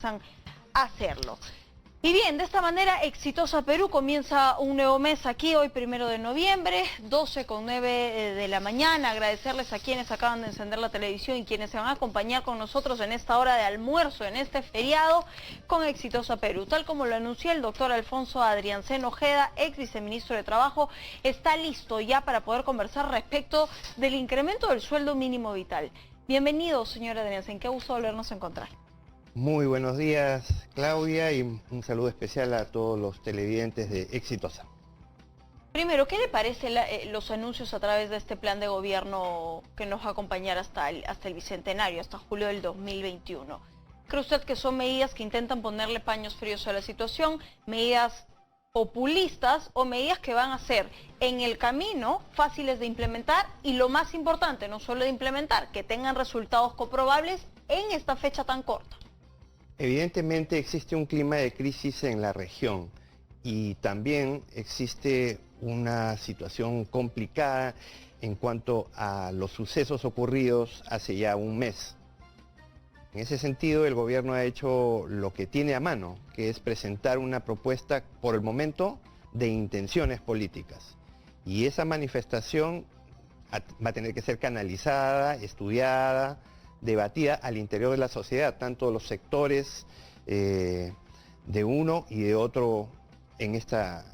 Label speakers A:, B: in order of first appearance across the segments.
A: a hacerlo. Y bien, de esta manera, Exitosa Perú comienza un nuevo mes aquí, hoy 1 de noviembre, 12:09 de la mañana. Agradecerles a quienes acaban de encender la televisión y quienes se van a acompañar con nosotros en esta hora de almuerzo, en este feriado, con Exitosa Perú. Tal como lo anunció el doctor Alfonso Adriancén Ojeda, ex viceministro de Trabajo, está listo ya para poder conversar respecto del incremento del sueldo mínimo vital. Bienvenido, señor Adriancén, qué gusto volvernos a encontrar.
B: Muy buenos días, Claudia, y un saludo especial a todos los televidentes de Exitosa.
A: Primero, ¿qué le parece los anuncios a través de este plan de gobierno que nos va a acompañar hasta el Bicentenario, hasta julio del 2021? ¿Cree usted que son medidas que intentan ponerle paños fríos a la situación, medidas populistas o medidas que van a ser en el camino fáciles de implementar y, lo más importante, no solo de implementar, que tengan resultados comprobables en esta fecha tan corta?
B: Evidentemente existe un clima de crisis en la región y también existe una situación complicada en cuanto a los sucesos ocurridos hace ya un mes. En ese sentido, el gobierno ha hecho lo que tiene a mano, que es presentar una propuesta, por el momento, de intenciones políticas. Y esa manifestación va a tener que ser canalizada, estudiada, debatida al interior de la sociedad, tanto los sectores de uno y de otro en esta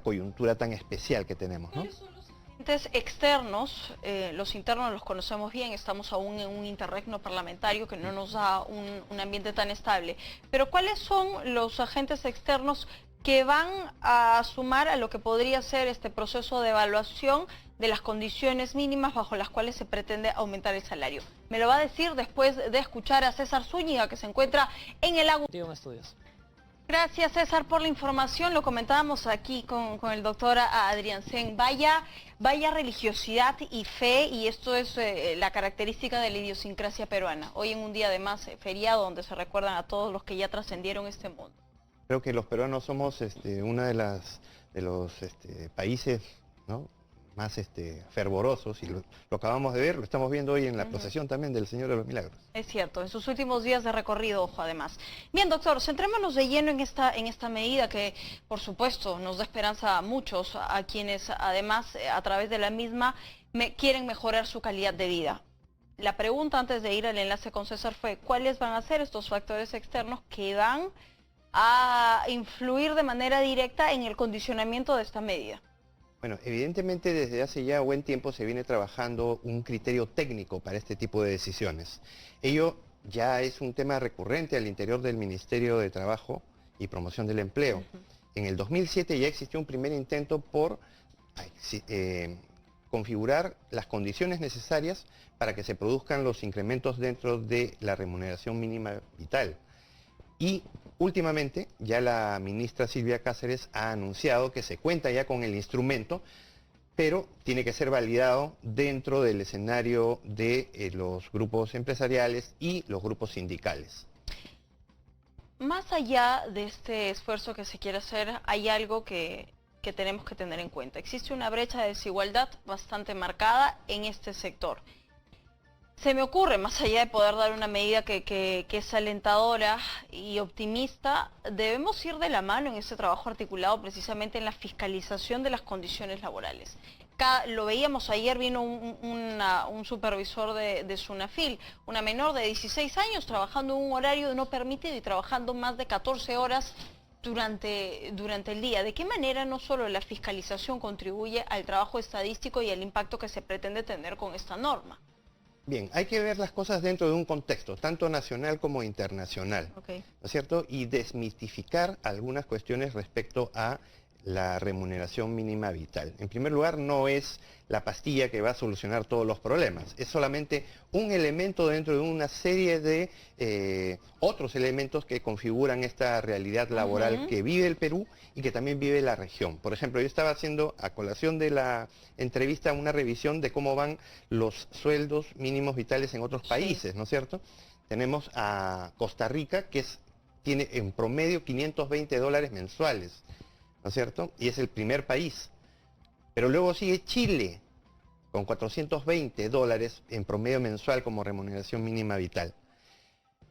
B: coyuntura tan especial que tenemos, ¿no?
A: ¿Cuáles son los agentes externos? Los internos los conocemos bien, estamos aún en un interregno parlamentario que no nos da un ambiente tan estable. Pero ¿cuáles son los agentes externos que van a sumar a lo que podría ser este proceso de evaluación de las condiciones mínimas bajo las cuales se pretende aumentar el salario? Me lo va a decir después de escuchar a César Zúñiga, que se encuentra en el lago.
C: Estudios.
A: Gracias, César, por la información. Lo comentábamos aquí con el doctor Adriancén. Vaya religiosidad y fe, y esto es la característica de la idiosincrasia peruana. Hoy en un día además feriado donde se recuerdan a todos los que ya trascendieron este mundo.
B: Creo que los peruanos somos uno de los países, ¿no?, más fervorosos, y lo acabamos de ver, lo estamos viendo hoy en la procesión también del Señor de los Milagros.
A: Es cierto, en sus últimos días de recorrido, ojo, además. Bien, doctor, centrémonos de lleno en esta medida que, por supuesto, nos da esperanza a muchos, a quienes además, a través de la misma, quieren mejorar su calidad de vida. La pregunta antes de ir al enlace con César fue, ¿cuáles van a ser estos factores externos que van a influir de manera directa en el condicionamiento de esta medida?
B: Bueno, evidentemente desde hace ya buen tiempo se viene trabajando un criterio técnico para este tipo de decisiones. Ello ya es un tema recurrente al interior del Ministerio de Trabajo y Promoción del Empleo. En el 2007 ya existió un primer intento por configurar las condiciones necesarias para que se produzcan los incrementos dentro de la remuneración mínima vital. Y últimamente ya la ministra Silvia Cáceres ha anunciado que se cuenta ya con el instrumento, pero tiene que ser validado dentro del escenario de los grupos empresariales y los grupos sindicales.
A: Más allá de este esfuerzo que se quiere hacer, hay algo que tenemos que tener en cuenta. Existe una brecha de desigualdad bastante marcada en este sector. Se me ocurre, más allá de poder dar una medida que es alentadora y optimista, debemos ir de la mano en ese trabajo articulado precisamente en la fiscalización de las condiciones laborales. Lo veíamos ayer, vino un supervisor de Sunafil, una menor de 16 años trabajando en un horario no permitido y trabajando más de 14 horas durante el día. ¿De qué manera no solo la fiscalización contribuye al trabajo estadístico y al impacto que se pretende tener con esta norma?
B: Bien, hay que ver las cosas dentro de un contexto, tanto nacional como internacional, ¿no es cierto? Y desmitificar algunas cuestiones respecto a la remuneración mínima vital. En primer lugar, no es la pastilla que va a solucionar todos los problemas, es solamente un elemento dentro de una serie de otros elementos que configuran esta realidad laboral que vive el Perú y que también vive la región. Por ejemplo, yo estaba haciendo, a colación de la entrevista, una revisión de cómo van los sueldos mínimos vitales en otros países, ¿no es cierto? Tenemos a Costa Rica, que tiene en promedio $520 mensuales, ¿no es cierto? Y es el primer país. Pero luego sigue Chile, con $420 en promedio mensual como remuneración mínima vital.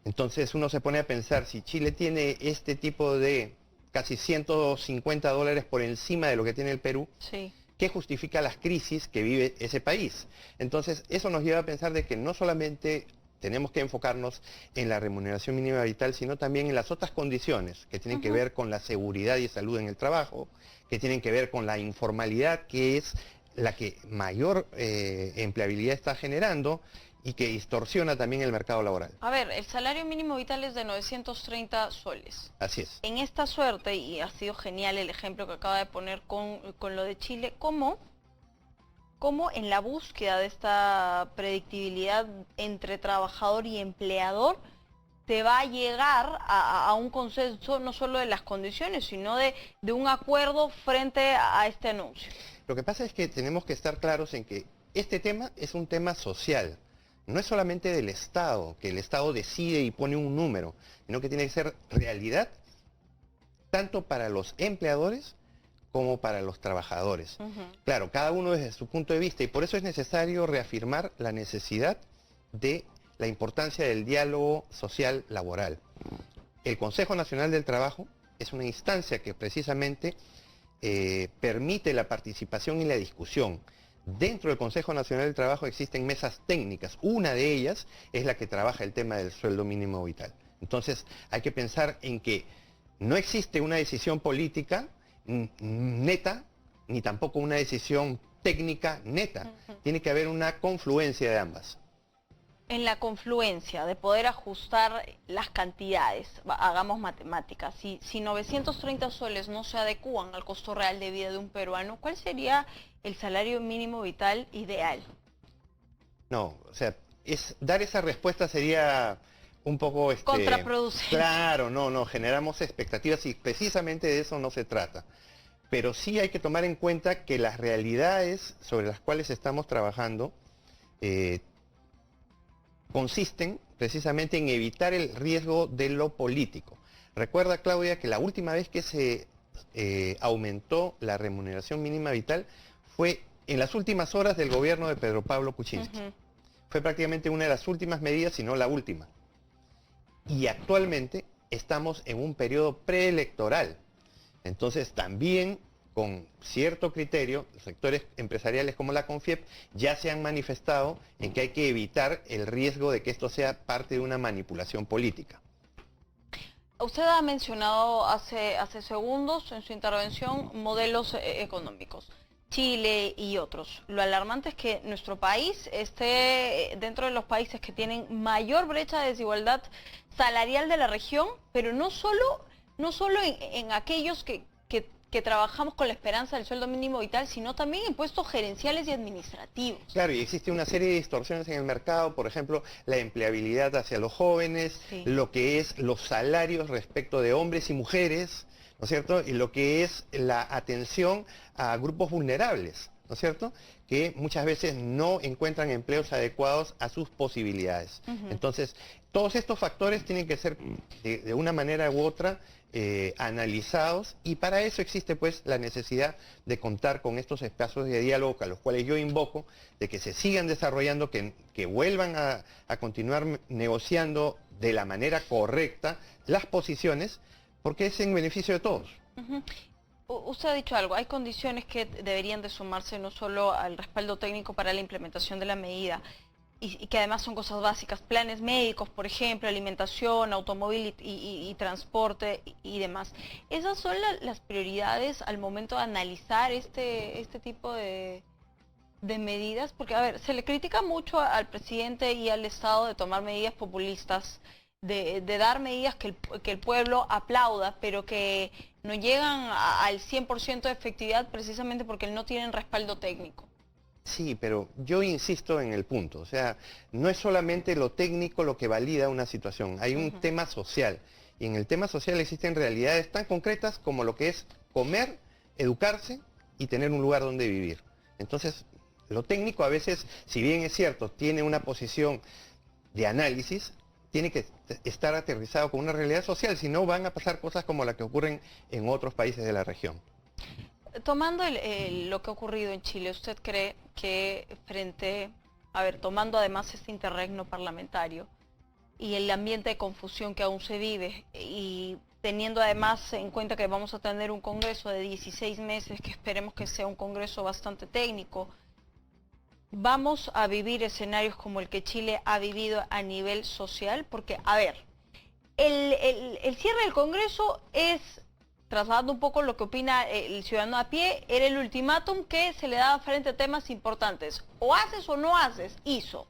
B: Entonces uno se pone a pensar, si Chile tiene este tipo de casi $150 por encima de lo que tiene el Perú,
A: sí,
B: ¿qué justifica las crisis que vive ese país? Entonces eso nos lleva a pensar de que no solamente tenemos que enfocarnos en la remuneración mínima vital, sino también en las otras condiciones que tienen que ver con la seguridad y salud en el trabajo, que tienen que ver con la informalidad, que es la que mayor empleabilidad está generando y que distorsiona también el mercado laboral.
A: A ver, el salario mínimo vital es de 930 soles.
B: Así es.
A: En esta suerte, y ha sido genial el ejemplo que acaba de poner con lo de Chile, ¿cómo en la búsqueda de esta predictibilidad entre trabajador y empleador te va a llegar a un consenso no solo de las condiciones, sino de un acuerdo frente a este anuncio?
B: Lo que pasa es que tenemos que estar claros en que este tema es un tema social. No es solamente del Estado, que el Estado decide y pone un número, sino que tiene que ser realidad tanto para los empleadores como para los trabajadores. Claro, cada uno desde su punto de vista, y por eso es necesario reafirmar la necesidad de la importancia del diálogo social laboral. El Consejo Nacional del Trabajo es una instancia que precisamente permite la participación y la discusión. Dentro del Consejo Nacional del Trabajo existen mesas técnicas. Una de ellas es la que trabaja el tema del sueldo mínimo vital. Entonces hay que pensar en que no existe una decisión política neta, ni tampoco una decisión técnica neta. Tiene que haber una confluencia de ambas.
A: En la confluencia de poder ajustar las cantidades, hagamos matemáticas, si 930 soles no se adecúan al costo real de vida de un peruano, ¿cuál sería el salario mínimo vital ideal?
B: No, o sea, dar esa respuesta sería un poco
A: contraproducente.
B: Claro, no, generamos expectativas y precisamente de eso no se trata. Pero sí hay que tomar en cuenta que las realidades sobre las cuales estamos trabajando consisten precisamente en evitar el riesgo de lo político. Recuerda, Claudia, que la última vez que se aumentó la remuneración mínima vital fue en las últimas horas del gobierno de Pedro Pablo Kuczynski. Fue prácticamente una de las últimas medidas, si no la última. Y actualmente estamos en un periodo preelectoral. Entonces también con cierto criterio, los sectores empresariales como la CONFIEP ya se han manifestado en que hay que evitar el riesgo de que esto sea parte de una manipulación política.
A: Usted ha mencionado hace segundos en su intervención modelos económicos, Chile y otros. Lo alarmante es que nuestro país esté dentro de los países que tienen mayor brecha de desigualdad salarial de la región, pero no solo en aquellos que trabajamos con la esperanza del sueldo mínimo vital, sino también en puestos gerenciales y administrativos.
B: Claro, y existe una serie de distorsiones en el mercado, por ejemplo, la empleabilidad hacia los jóvenes, sí, lo que es los salarios respecto de hombres y mujeres, ¿no es cierto? Y lo que es la atención a grupos vulnerables, ¿no es cierto?, que muchas veces no encuentran empleos adecuados a sus posibilidades. Entonces, todos estos factores tienen que ser de una manera u otra analizados, y para eso existe pues la necesidad de contar con estos espacios de diálogo a los cuales yo invoco, de que se sigan desarrollando, que vuelvan a continuar negociando de la manera correcta las posiciones, porque es en beneficio de todos.
A: Usted ha dicho algo, hay condiciones que deberían de sumarse no solo al respaldo técnico para la implementación de la medida, y que además son cosas básicas, planes médicos, por ejemplo, alimentación, automóvil y transporte y demás. ¿Esas son las prioridades al momento de analizar este tipo de medidas? Porque, a ver, se le critica mucho al presidente y al Estado de tomar medidas populistas, de dar medidas que el pueblo aplauda, pero que no llegan al 100% de efectividad precisamente porque no tienen respaldo técnico.
B: Sí, pero yo insisto en el punto, o sea, no es solamente lo técnico lo que valida una situación, hay un tema social, y en el tema social existen realidades tan concretas como lo que es comer, educarse y tener un lugar donde vivir. Entonces, lo técnico a veces, si bien es cierto, tiene una posición de análisis, tiene que estar aterrizado con una realidad social, si no van a pasar cosas como las que ocurren en otros países de la región.
A: Tomando lo que ha ocurrido en Chile, ¿usted cree que tomando además este interregno parlamentario y el ambiente de confusión que aún se vive, y teniendo además en cuenta que vamos a tener un congreso de 16 meses, que esperemos que sea un congreso bastante técnico, vamos a vivir escenarios como el que Chile ha vivido a nivel social, porque, a ver, el cierre del congreso es, trasladando un poco lo que opina el ciudadano a pie, era el ultimátum que se le daba frente a temas importantes. O haces o no haces, hizo.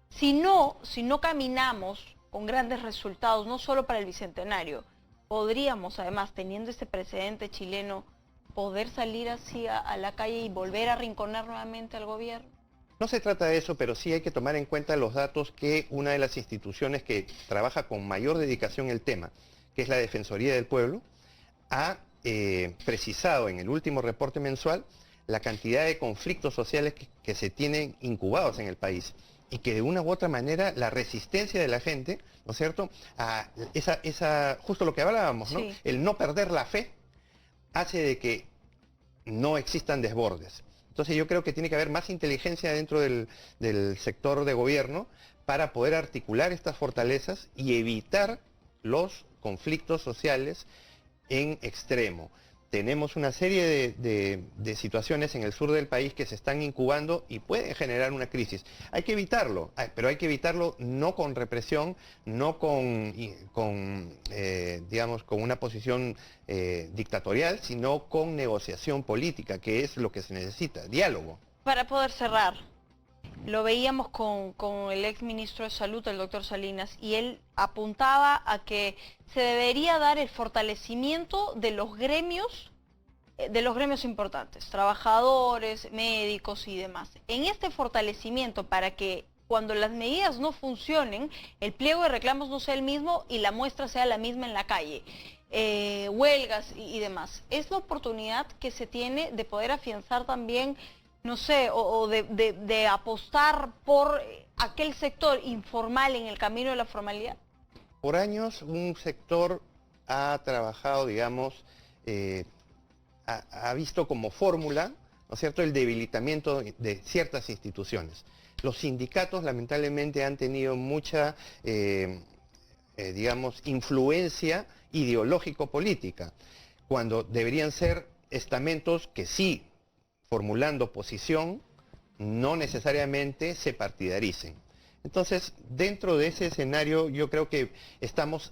A: Si no caminamos con grandes resultados, no solo para el Bicentenario, podríamos, además, teniendo este precedente chileno, poder salir así a la calle y volver a arrinconar nuevamente al gobierno.
B: No se trata de eso, pero sí hay que tomar en cuenta los datos que una de las instituciones que trabaja con mayor dedicación el tema, que es la Defensoría del Pueblo, ha precisado en el último reporte mensual la cantidad de conflictos sociales que se tienen incubados en el país, y que de una u otra manera la resistencia de la gente, ¿no es cierto?, a justo lo que hablábamos, ¿no?
A: Sí.
B: El no perder la fe hace de que no existan desbordes. Entonces yo creo que tiene que haber más inteligencia dentro del sector de gobierno para poder articular estas fortalezas y evitar los conflictos sociales en extremo. Tenemos una serie de situaciones en el sur del país que se están incubando y pueden generar una crisis. Hay que evitarlo, pero hay que evitarlo no con represión, no digamos, con una posición dictatorial, sino con negociación política, que es lo que se necesita, diálogo.
A: Para poder cerrar, lo veíamos con el ex ministro de Salud, el doctor Salinas, y él apuntaba a que se debería dar el fortalecimiento de los gremios importantes, trabajadores, médicos y demás. En este fortalecimiento, para que cuando las medidas no funcionen, el pliego de reclamos no sea el mismo y la muestra sea la misma en la calle, huelgas y demás. Es la oportunidad que se tiene de poder afianzar también, no sé, o de apostar por aquel sector informal en el camino de la formalidad.
B: Por años un sector ha trabajado, digamos, ha visto como fórmula, ¿no es cierto?, el debilitamiento de ciertas instituciones. Los sindicatos lamentablemente han tenido mucha, digamos, influencia ideológico-política, cuando deberían ser estamentos que sí, formulando posición, no necesariamente se partidaricen. Entonces, dentro de ese escenario, yo creo que estamos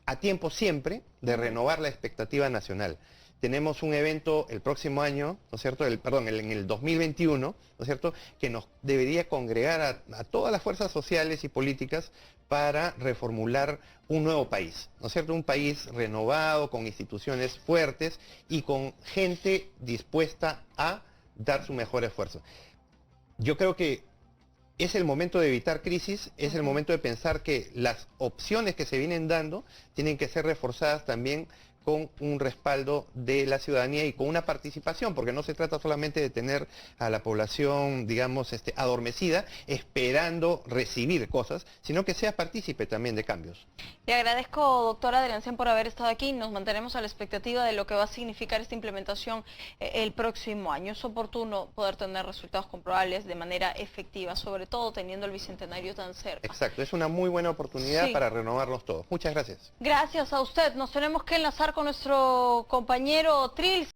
B: a tiempo siempre de renovar la expectativa nacional. Tenemos un evento el próximo año, ¿no es cierto?, en el 2021, ¿no es cierto?, que nos debería congregar a todas las fuerzas sociales y políticas para reformular un nuevo país, ¿no es cierto?, un país renovado, con instituciones fuertes y con gente dispuesta a dar su mejor esfuerzo. Yo creo que es el momento de evitar crisis, es el momento de pensar que las opciones que se vienen dando tienen que ser reforzadas también con un respaldo de la ciudadanía y con una participación, porque no se trata solamente de tener a la población, digamos, adormecida, esperando recibir cosas, sino que sea partícipe también de cambios.
A: Le agradezco, doctora Adriancén, por haber estado aquí. Nos mantenemos a la expectativa de lo que va a significar esta implementación el próximo año. Es oportuno poder tener resultados comprobables de manera efectiva, sobre todo teniendo el Bicentenario tan cerca.
B: Exacto, es una muy buena oportunidad para renovarlos todos. Muchas gracias.
A: Gracias a usted. Nos tenemos que enlazar con nuestro compañero Trill.